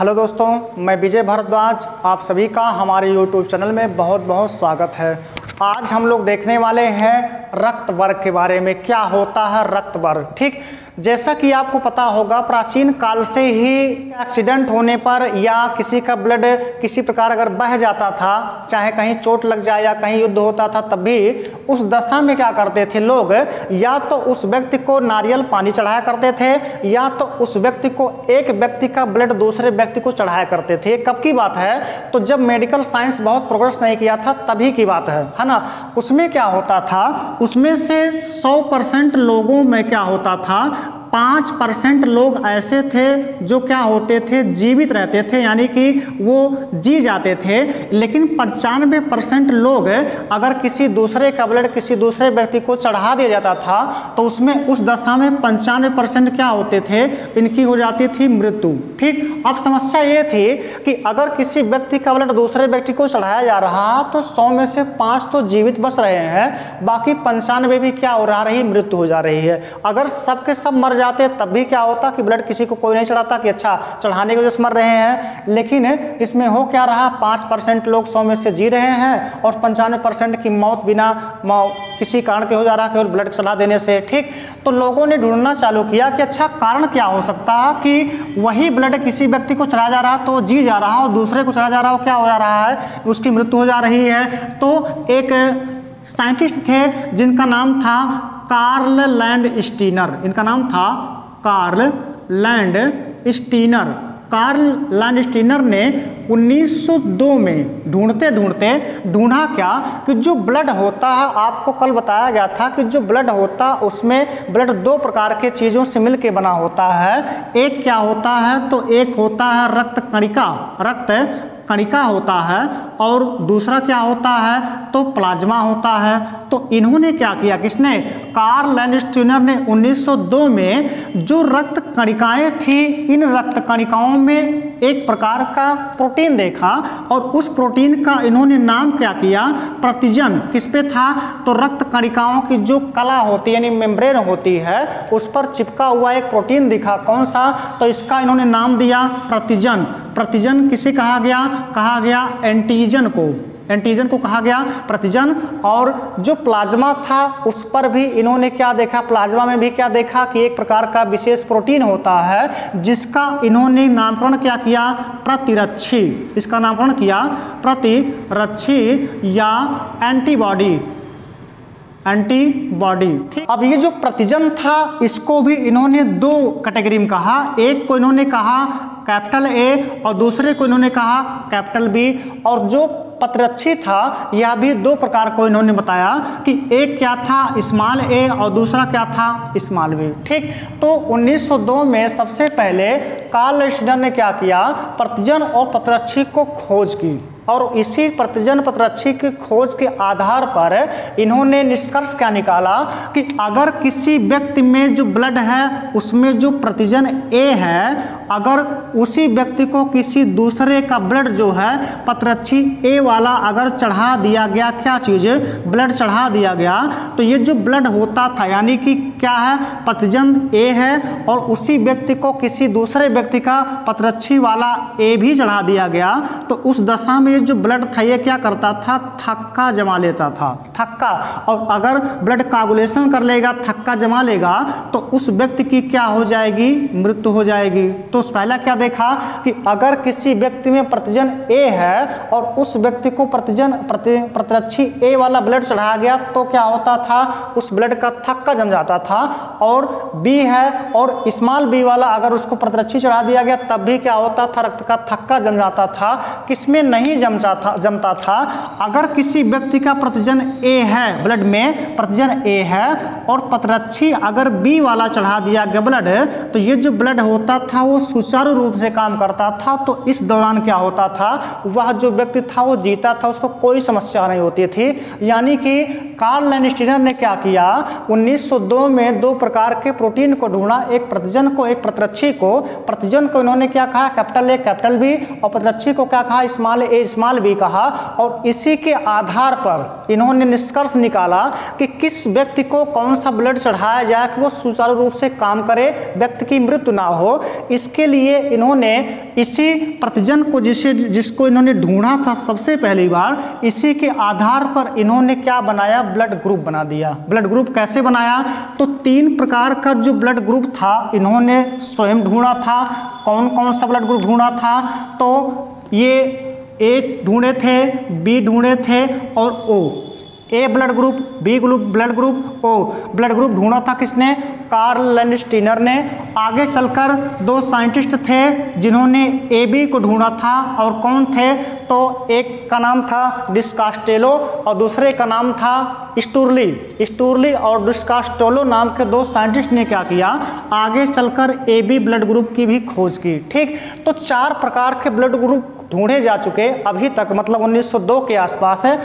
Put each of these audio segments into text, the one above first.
Hello दोस्तों, मैं विजय भारद्वाज। आप सभी का हमारे YouTube चैनल में बहुत बहुत स्वागत है। आज हम लोग देखने वाले हैं रक्त वर्ग के बारे में। क्या होता है रक्त वर्ग? ठीक, जैसा कि आपको पता होगा, प्राचीन काल से ही एक्सीडेंट होने पर या किसी का ब्लड किसी प्रकार अगर बह जाता था, चाहे कहीं चोट लग जाए या कहीं युद्ध होता था, तब भी उस दशा में क्या करते थे लोग, या तो उस व्यक्ति को नारियल पानी चढ़ाया करते थे या तो उस व्यक्ति को एक व्यक्ति का ब्लड दूसरे व्यक्ति को चढ़ाया करते थे। कब की बात है? तो जब मेडिकल साइंस बहुत प्रोग्रेस नहीं किया था तभी की बात है ना। उसमें क्या होता था, उसमें से 100% लोगों में क्या होता था, 5% लोग ऐसे थे जो क्या होते थे, जीवित रहते थे, यानी कि वो जी जाते थे। लेकिन 95% लोग अगर किसी दूसरे का ब्लड किसी दूसरे व्यक्ति को चढ़ा दिया जाता था तो उसमें उस दशा में 95% क्या होते थे, इनकी हो जाती थी मृत्यु। ठीक, अब समस्या ये थी कि अगर किसी व्यक्ति का ब्लड दूसरे व्यक्ति को चढ़ाया जा रहा तो 100 में से 5 तो जीवित बच रहे हैं, बाकी 95 भी क्या हो रहा रही, मृत्यु हो जा रही है। अगर सबके सब मर जाते तब भी क्या होता कि ब्लड किसी को कोई नहीं चढ़ाता कि अच्छा चढ़ाने की वजह से मर रहे हैं। लेकिन इसमें हो क्या रहा, 5% लोग 100 में से जी रहे हैं और 95% की मौत बिना किसी कारण के हो जा रहा है, केवल ब्लड चढ़ा देने से। ठीक, तो लोगों ने ढूंढना चालू किया कि अच्छा कारण क्या हो सकता है कि वही ब्लड किसी व्यक्ति को चढ़ाया जा रहा तो जी जा रहा और दूसरे को चढ़ाया जा रहा हो क्या हो जा रहा है, उसकी मृत्यु हो जा रही है। तो एक साइंटिस्ट थे जिनका नाम था कार्ल लैंडस्टीनर। इनका नाम था कार्ल लैंडस्टीनर। कार्ल लैंडस्टीनर ने 1902 में ढूंढते ढूंढा क्या कि जो ब्लड होता है, आपको कल बताया गया था कि जो ब्लड होता है उसमें ब्लड 2 प्रकार के चीज़ों से मिलके बना होता है। एक क्या होता है, तो एक होता है रक्त कणिका होता है और दूसरा क्या होता है, तो प्लाज्मा होता है। तो इन्होंने क्या किया, किसने, कार्ल लैंडस्टीनर ने 1902 में जो रक्त कणिकाएं थी, इन रक्त कणिकाओं में एक प्रकार का प्रोटीन देखा और उस प्रोटीन का इन्होंने नाम क्या किया, प्रतिजन। किस पे था, तो रक्त कणिकाओं की जो कला होती है यानी मेम्ब्रेन होती है, उस पर चिपका हुआ एक प्रोटीन दिखा। कौन सा, तो इसका इन्होंने नाम दिया प्रतिजन। प्रतिजन किसे कहा गया एंटीजन को कहा गया प्रतिजन। और जो प्लाज्मा था उस पर भी इन्होंने क्या देखा, प्लाज्मा में भी क्या देखा कि एक प्रकार का विशेष प्रोटीन होता है जिसका इन्होंने नामकरण क्या किया, प्रतिरक्षी। इसका नामकरण किया प्रतिरक्षी या एंटीबॉडी। ठीक, अब ये जो प्रतिजन था इसको भी इन्होंने 2 कैटेगरी में कहा। एक को इन्होंने कहा कैपिटल ए और दूसरे को इन्होंने कहा कैपिटल बी। और जो प्रतिरक्षी था यह भी 2 प्रकार को इन्होंने बताया कि एक क्या था, स्मॉल ए और दूसरा क्या था, स्मॉल बी। ठीक, तो 1902 में सबसे पहले कार्ल लैंडस्टीनर ने क्या किया, प्रतिजन और प्रतिरक्षी को खोज की और इसी प्रतिजन प्रतिरक्षी की खोज के आधार पर इन्होंने निष्कर्ष क्या निकाला कि अगर किसी व्यक्ति में जो ब्लड है उसमें जो प्रतिजन ए है, अगर उसी व्यक्ति को किसी दूसरे का ब्लड जो है प्रतिरक्षी ए वाला अगर चढ़ा दिया गया, क्या चीज़, ब्लड चढ़ा दिया गया, तो ये जो ब्लड होता था यानी कि क्या है, प्रतिजन ए है और उसी व्यक्ति को किसी दूसरे व्यक्ति का प्रतिरक्षी वाला ए भी चढ़ा दिया गया, तो उस दशा में ये जो ब्लड था ये क्या करता था, थक्का जमा लेता था, थक्का। और अगर ब्लड कोगुलेशन कर लेगा, थक्का जमा लेगा, तो उस व्यक्ति की क्या हो जाएगी, मृत्यु हो जाएगी। तो पहला क्या देखा कि अगर किसी व्यक्ति में प्रतिजन ए है और उस व्यक्ति को प्रतिरक्षी ए वाला ब्लड चढ़ाया गया तो क्या होता था, उस ब्लड का थक्का जम जाता था। और बी है और स्मॉल बी वाला अगर उसको प्रतिरक्षी चढ़ा दिया गया तब भी क्या होता था, रक्त का थक्का जम जाता था। किसमें नहीं जमता था, अगर किसी व्यक्ति का प्रतिजन ए है, ब्लड में प्रतिजन ए है और प्रतिरक्षी अगर बी वाला चढ़ा दिया गया ब्लड, तो ये जो ब्लड होता था वो सुचारू रूप से काम करता था। तो इस दौरान क्या होता था, वह जो व्यक्ति था वो जीता था, उसको कोई समस्या नहीं होती थी। यानी कि कार्ल लैंडस्टीनर ने क्या किया, 1902 में 2 प्रकार के प्रोटीन को ढूंढा, एक प्रतिजन को एक प्रतिरक्षी को। प्रतिजन को इन्होंने क्या कहा, कैपिटल ए कैपिटल बी, और प्रतिरक्षी को क्या कहा, स्मॉल ए स्मॉल बी कहा, और इसी के आधार पर इन्होंने निष्कर्ष निकाला कि किस व्यक्ति को कौन सा ब्लड चढ़ाया जाए कि वो सुचारू रूप से काम करे, व्यक्ति की मृत्यु ना हो। इसके लिए इन्होंने इसी प्रतिजन को जिसको इन्होंने ढूंढा था सबसे पहली बार, इसी के आधार पर इन्होंने क्या बनाया, ब्लड ग्रुप बना दिया। ब्लड ग्रुप कैसे बनाया, तो 3 प्रकार का जो ब्लड ग्रुप था इन्होंने स्वयं ढूंढा था। कौन कौन सा ब्लड ग्रुप ढूंढा था, तो ये ए ढूंढे थे, बी ढूंढे थे और O. A blood group, B blood group, O blood group ढूंढा था किसने, कार्ल लैंडस्टीनर ने। आगे चलकर 2 साइंटिस्ट थे जिन्होंने ए बी को ढूंढा था, और कौन थे, तो एक का नाम था डिस्कास्टेलो और दूसरे का नाम था स्टूरली और डिस्कास्टेलो नाम के 2 साइंटिस्ट ने क्या किया, आगे चलकर ए बी ब्लड ग्रुप की भी खोज की। ठीक, तो 4 प्रकार के ब्लड ग्रुप ढूंढे जा चुके अभी तक, मतलब 1902 के आसपास है।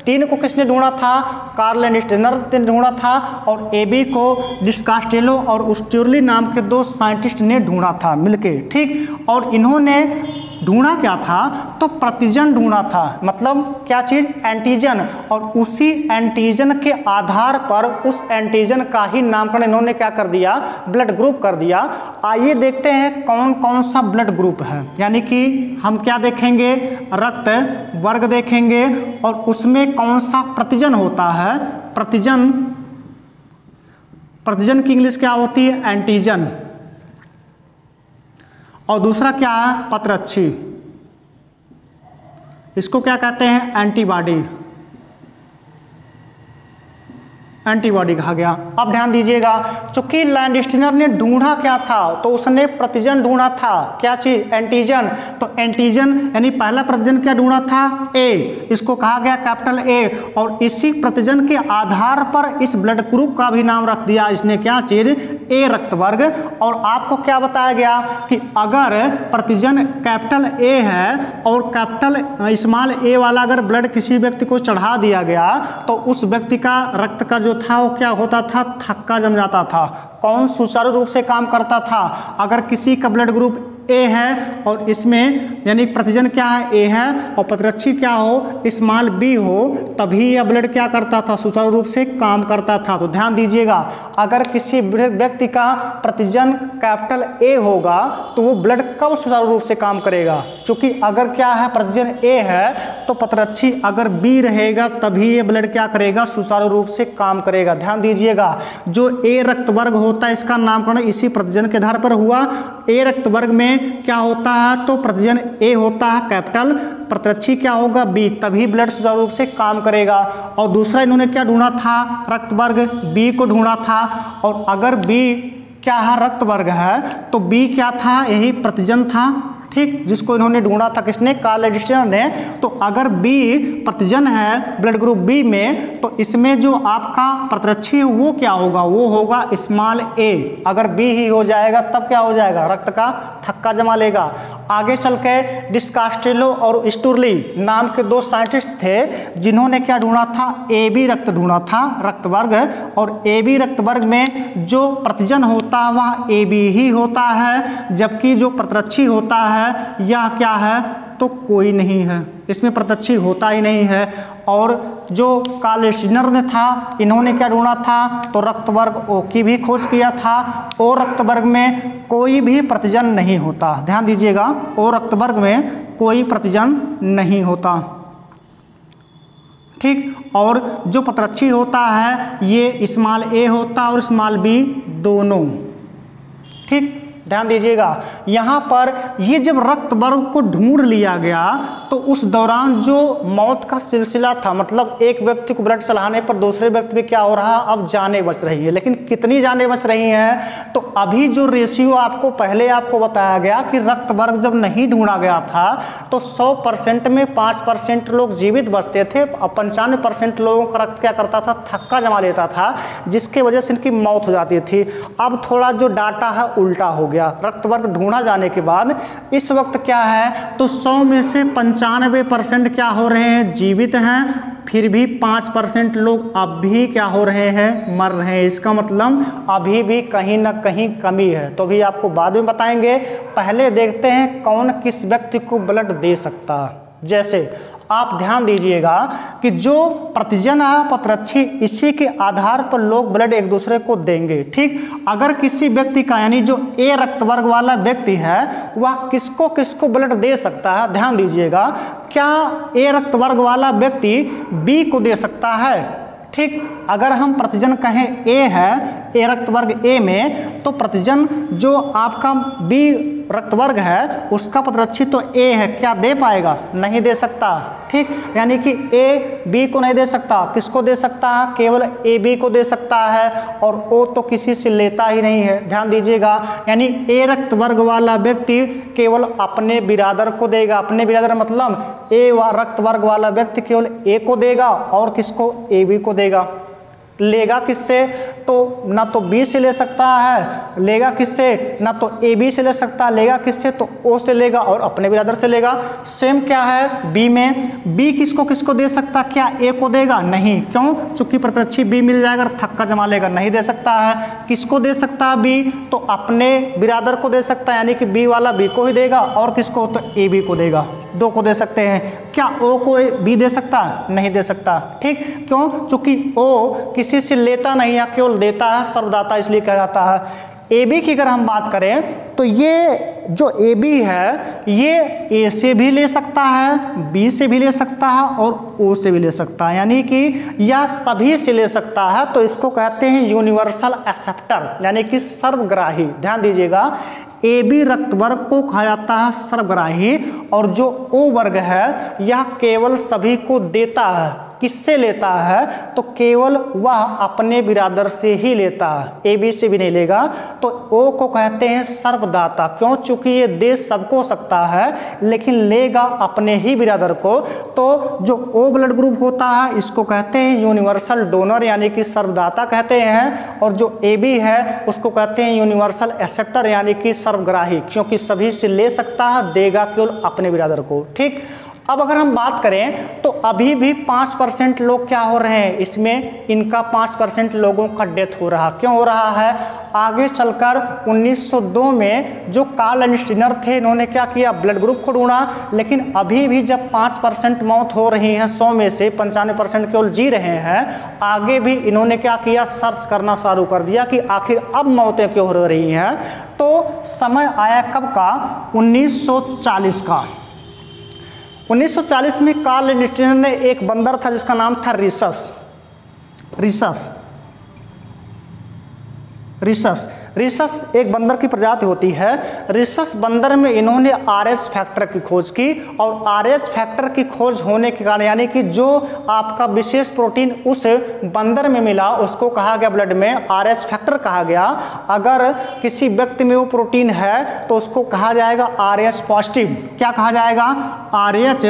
3 को किसने ढूंढा था, कार्ल लैंडस्टीनर ने ढूंढा था, और ए बी को डिस्कास्टेलो और स्टूरली नाम के 2 साइंटिस्ट ने ढूंढा था मिलके। ठीक, और इन्होंने ढूंढा क्या था, तो प्रतिजन ढूंढा था, मतलब क्या चीज, एंटीजन, और उसी एंटीजन के आधार पर उस एंटीजन का ही नामकरण इन्होंने क्या कर दिया, ब्लड ग्रुप कर दिया। आइए देखते हैं कौन कौन सा ब्लड ग्रुप है, यानी कि हम क्या देखेंगे, रक्त वर्ग देखेंगे, और उसमें कौन सा प्रतिजन होता है, प्रतिजन की इंग्लिश क्या होती है, एंटीजन, और दूसरा क्या है, पत्रच्छी, इसको क्या कहते हैं, एंटीबॉडी कहा गया। अब ध्यान दीजिएगा, चूंकि लैंडस्टीनर ने ढूंढा क्या था, तो उसने प्रतिजन ढूंढा था, क्या चीज, एंटीजन। तो एंटीजन यानी पहला प्रतिजन क्या ढूंढा था, ए, इसको कहा गया कैपिटल ए, और इसी प्रतिजन के आधार पर इस ब्लड ग्रुप का भी नाम रख दिया इसने, क्या चीज, ए रक्त वर्ग। और आपको क्या बताया गया कि अगर प्रतिजन कैपिटल ए है और कैपिटल स्मॉल ए वाला अगर ब्लड किसी व्यक्ति को चढ़ा दिया गया, तो उस व्यक्ति का रक्त का जो था वो क्या होता था, थक्का जम जाता था। कौन सुचारू रूप से काम करता था, अगर किसी का ब्लड ग्रुप ए है और इसमें यानी प्रतिजन क्या है, ए है, और पत्रच्छी क्या हो, स्मॉल बी हो, तभी यह ब्लड क्या करता था, सुचारू रूप से काम करता था। तो ध्यान दीजिएगा, अगर किसी व्यक्ति का प्रतिजन कैपिटल ए होगा तो वो ब्लड कब सुचारू रूप से काम करेगा, क्योंकि अगर क्या है, प्रतिजन ए है तो पत्रच्छी अगर बी रहेगा तभी ये ब्लड क्या करेगा, सुचारू रूप से काम करेगा। ध्यान दीजिएगा, जो ए रक्त वर्ग होता है इसका नामकरण इसी प्रतिजन के आधार पर हुआ। ए रक्त वर्ग में क्या होता है, तो प्रतिजन ए होता है कैपिटल, पत्रच्छी क्या होगा, बी, तभी ब्लड सुचारू रूप से काम करेगा। और दूसरा इन्होंने क्या ढूंढा था, रक्त वर्ग बी को ढूंढा था, और अगर बी क्या है, रक्त वर्ग है, तो बी क्या था, यही प्रतिजन था। ठीक, जिसको इन्होंने ढूंढा था किसने, कार्ल लैंडस्टीनर ने। तो अगर बी प्रतिजन है ब्लड ग्रुप बी में, तो इसमें जो आपका पत्रच्छी है वो क्या होगा, वो होगा स्मॉल ए। अगर बी ही हो जाएगा तब क्या हो जाएगा, रक्त का थक्का जमा लेगा। आगे चल के डिस्कास्टेलो और स्टूरली नाम के 2 साइंटिस्ट थे जिन्होंने क्या ढूंढा था, ए बी रक्त ढूंढा था, रक्त वर्ग, और ए बी रक्त वर्ग में जो प्रतिजन होता है वह ए बी ही होता है, जबकि जो पत्रच्छी होता है यह क्या है, तो कोई नहीं है, इसमें पत्रच्छी होता ही नहीं है। और जो कार्ल लैंडस्टीनर ने था, इन्होंने क्या ढूंढा था, तो रक्त वर्ग ओ की भी खोज किया था। ओ रक्त वर्ग में कोई भी प्रतिजन नहीं होता, ध्यान दीजिएगा, ओ रक्त वर्ग में कोई प्रतिजन नहीं होता। ठीक, और जो पत्रच्छी होता है ये स्मॉल ए होता है और स्मॉल बी दोनों। ठीक, ध्यान दीजिएगा, यहाँ पर ये जब रक्त वर्ग को ढूंढ लिया गया तो उस दौरान जो मौत का सिलसिला था, मतलब एक व्यक्ति को ब्लड चढ़ाने पर दूसरे व्यक्ति में क्या हो रहा है, अब जानें बच रही है। लेकिन कितनी जानें बच रही हैं, तो अभी जो रेशियो आपको पहले आपको बताया गया कि रक्त वर्ग जब नहीं ढूंढा गया था तो 100% में 5% लोग जीवित बचते थे और 95% लोगों का रक्त क्या करता था, थक्का जमा लेता था, जिसके वजह से इनकी मौत हो जाती थी। अब थोड़ा जो डाटा है उल्टा हो गया, रक्त वर्ग ढूंढा जाने के बाद इस वक्त क्या है, तो 100 में से 95% क्या हो रहे हैं, जीवित हैं, फिर भी 5% लोग अब भी क्या हो रहे हैं, मर रहे हैं। इसका मतलब अभी भी कहीं ना कहीं कमी है, तो भी आपको बाद में बताएंगे। पहले देखते हैं कौन किस व्यक्ति को ब्लड दे सकता है। जैसे आप ध्यान दीजिएगा कि जो प्रतिजन है पत्रच्छी, इसी के आधार पर लोग ब्लड एक दूसरे को देंगे। ठीक, अगर किसी व्यक्ति का यानी जो ए रक्त वर्ग वाला व्यक्ति है वह किसको किसको ब्लड दे सकता है, ध्यान दीजिएगा, क्या ए रक्त वर्ग वाला व्यक्ति बी को दे सकता है? ठीक, अगर हम प्रतिजन कहें ए है, ए रक्त वर्ग ए में, तो प्रतिजन जो आपका बी रक्त वर्ग है उसका पत्रच्छी तो ए है, क्या दे पाएगा? नहीं दे सकता। ठीक, यानी कि ए बी को नहीं दे सकता, किसको दे सकता है? केवल ए बी को दे सकता है, और ओ तो किसी से लेता ही नहीं है। ध्यान दीजिएगा, यानी ए रक्त वर्ग वाला व्यक्ति केवल अपने बिरादर को देगा। अपने बिरादर मतलब ए रक्त वर्ग वाला व्यक्ति केवल ए को देगा और किसको? ए बी को देगा। लेगा किससे? तो ना तो बी से ले सकता है, लेगा किससे? ना तो ए बी से ले सकता है, लेगा किससे? तो ओ से लेगा और अपने बिरादर से लेगा। सेम क्या है बी में, बी किसको किसको दे सकता? क्या ए को देगा? नहीं, क्यों? चूंकि पत्रच्छी बी मिल जाएगा, थक्का जमा लेगा, नहीं दे सकता है। किसको दे सकता है बी? तो अपने बिरादर को दे सकता है, यानी कि बी वाला बी को ही देगा, और किसको? तो ए बी को देगा। दो को दे सकते हैं। क्या ओ को बी दे सकता है? नहीं दे सकता। ठीक, क्यों? चूंकि ओ किसी से लेता नहीं है, केवल देता है, सर्वदाता इसलिए कहा जाता है। ए बी की अगर हम बात करें तो ये जो ए बी है ये ए से भी ले सकता है, बी से भी ले सकता है और ओ से भी ले सकता है, यानी कि यह सभी से ले सकता है। तो इसको कहते हैं यूनिवर्सल एक्सेप्टर, यानी कि सर्वग्राही। ध्यान दीजिएगा, ए बी रक्त वर्ग को कहा जाता है सर्वग्राही, और जो ओ वर्ग है यह केवल सभी को देता है। किससे लेता है? तो केवल वह अपने बिरादर से ही लेता है, ए बी से भी नहीं लेगा। तो ओ को कहते हैं सर्वदाता, क्यों? चूंकि ये दे सबको सकता है लेकिन लेगा अपने ही बिरादर को। तो जो ओ ब्लड ग्रुप होता है इसको कहते हैं यूनिवर्सल डोनर, यानी कि सर्वदाता कहते हैं, और जो ए बी है उसको कहते हैं यूनिवर्सल एक्सेप्टर, यानी कि सर्वग्राही, क्योंकि सभी से ले सकता है, देगा केवल अपने बिरादर को। ठीक, अब अगर हम बात करें तो अभी भी 5% लोग क्या हो रहे हैं इसमें, इनका 5% लोगों का डेथ हो रहा। क्यों हो रहा है? आगे चलकर 1902 में जो कार्ल आइंस्टीनर थे, इन्होंने क्या किया? ब्लड ग्रुप को ढूंढा। लेकिन अभी भी जब 5% मौत हो रही है 100 में से 95% केवल जी रहे हैं, आगे भी इन्होंने क्या किया? सर्च करना शुरू कर दिया कि आखिर अब मौतें क्यों हो रही हैं। तो समय आया कब का? 1940 का। 1940 में कार्ल आइंस्टीन ने एक बंदर था जिसका नाम था रिसस एक बंदर की प्रजाति होती है। रिसस बंदर में इन्होंने आरएच फैक्टर की खोज की, और आरएच फैक्टर की खोज होने के कारण, यानी कि जो आपका विशेष प्रोटीन उस बंदर में मिला उसको कहा गया ब्लड में आरएच फैक्टर कहा गया। अगर किसी व्यक्ति में वो प्रोटीन है तो उसको कहा जाएगा आरएच पॉजिटिव। क्या कहा जाएगा? आरएच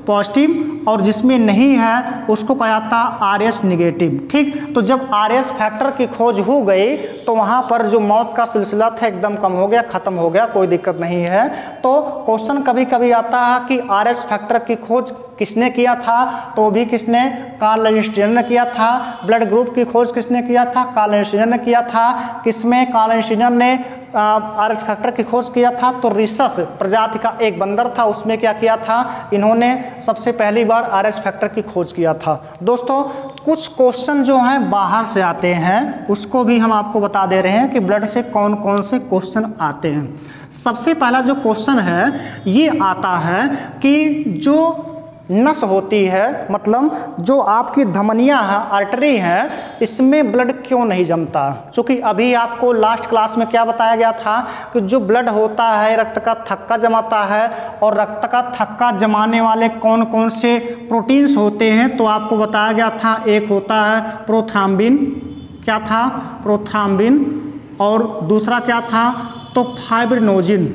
पॉजिटिव, और जिसमें नहीं है उसको कहा जाता है आरएच निगेटिव। ठीक, तो जब आरएच फैक्टर की खोज हो गई तो वहाँ पर जो मौत का सिलसिला था एकदम कम हो गया, खत्म हो गया, कोई दिक्कत नहीं है। तो क्वेश्चन कभी कभी आता है कि आरएच फैक्टर की खोज किसने किया था? तो भी किसने? कार्ल आइंस्टीन ने किया था। ब्लड ग्रुप की खोज किसने किया था? कार्ल आइंस्टीन ने किया था। किसमें? कार्ल आइंस्टीन ने आरएच फैक्टर की खोज किया था। तो रिसस प्रजाति का एक बंदर था, उसमें क्या किया था? इन्होंने सबसे पहली बार आरएच फैक्टर की खोज किया था। दोस्तों, कुछ क्वेश्चन जो हैं बाहर से आते हैं उसको भी हम आपको बता दे रहे हैं कि ब्लड से कौन कौन से क्वेश्चन आते हैं। सबसे पहला जो क्वेश्चन है ये आता है कि जो नस होती है, मतलब जो आपकी धमनियां हैं, आर्टरी हैं, इसमें ब्लड क्यों नहीं जमता? क्योंकि अभी आपको लास्ट क्लास में क्या बताया गया था कि जो ब्लड होता है रक्त का थक्का जमाता है, और रक्त का थक्का जमाने वाले कौन कौन से प्रोटीन्स होते हैं। तो आपको बताया गया था एक होता है प्रोथ्राम्बिन, क्या था? प्रोथ्राम्बिन, और दूसरा क्या था? तो फाइब्रिनोजिन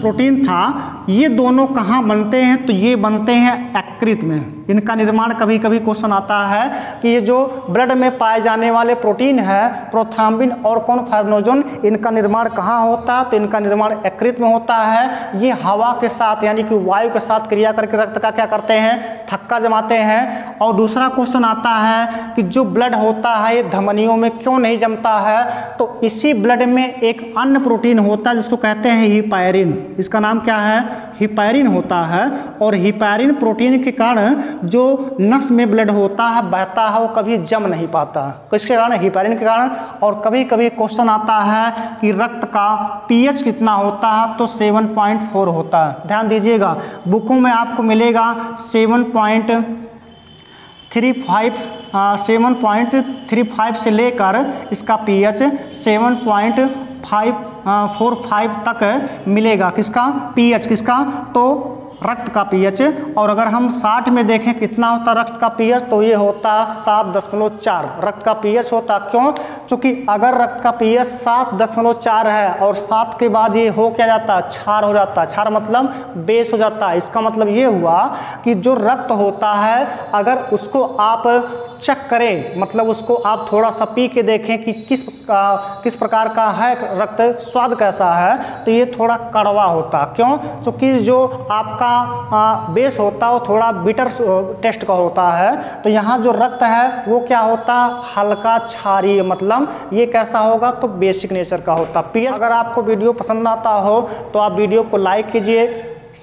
प्रोटीन था। ये दोनों कहाँ बनते हैं? तो ये बनते हैं यकृत में। इनका निर्माण कभी कभी क्वेश्चन आता है कि ये जो ब्लड में पाए जाने वाले प्रोटीन है प्रोथ्राम्बिन और कौन फाइब्रिनोजन, इनका निर्माण कहाँ होता है? तो इनका निर्माण यकृत में होता है। ये हवा के साथ यानी कि वायु के साथ क्रिया करके रक्त का क्या करते हैं? थक्का जमाते हैं। और दूसरा क्वेश्चन आता है कि जो ब्लड होता है ये धमनियों में क्यों नहीं जमता है? तो इसी ब्लड में एक अन्य प्रोटीन होता है जिसको कहते हैं हिपैरिन। इसका नाम क्या है? हिपैरिन होता है, और हिपैरिन प्रोटीन के कारण जो नस में ब्लड होता है, बहता है, वो कभी जम नहीं पाता। किसके कारण? हिपैरिन के कारण। और कभी कभी क्वेश्चन आता है कि रक्त का पीएच कितना होता है, तो 7.4 होता है। ध्यान दीजिएगा, बुकों में आपको मिलेगा 7.35 से लेकर इसका पीएच 7.45 तक मिलेगा। किसका? पीएच किसका? तो रक्त का पीएच। और अगर हम 60 में देखें कितना होता है रक्त का पीएच, तो ये होता 7.4 रक्त का पीएच होता। क्यों? क्योंकि अगर रक्त का पीएच 7.4 है और 7 के बाद ये हो क्या जाता है? क्षार हो जाता है। क्षार मतलब बेस हो जाता है। इसका मतलब ये हुआ कि जो रक्त होता है, अगर उसको आप चेक करें, मतलब उसको आप थोड़ा सा पी के देखें कि किस प्रकार का है रक्त, स्वाद कैसा है, तो ये थोड़ा कड़वा होता। क्यों? क्योंकि जो आपका बेस होता है वो थोड़ा बिटर टेस्ट का होता है। तो यहाँ जो रक्त है वो क्या होता? हल्का क्षारीय, मतलब ये कैसा होगा? तो बेसिक नेचर का होता। पीएच। अगर आपको वीडियो पसंद आता हो तो आप वीडियो को लाइक कीजिए,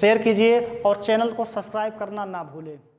शेयर कीजिए और चैनल को सब्सक्राइब करना ना भूलें।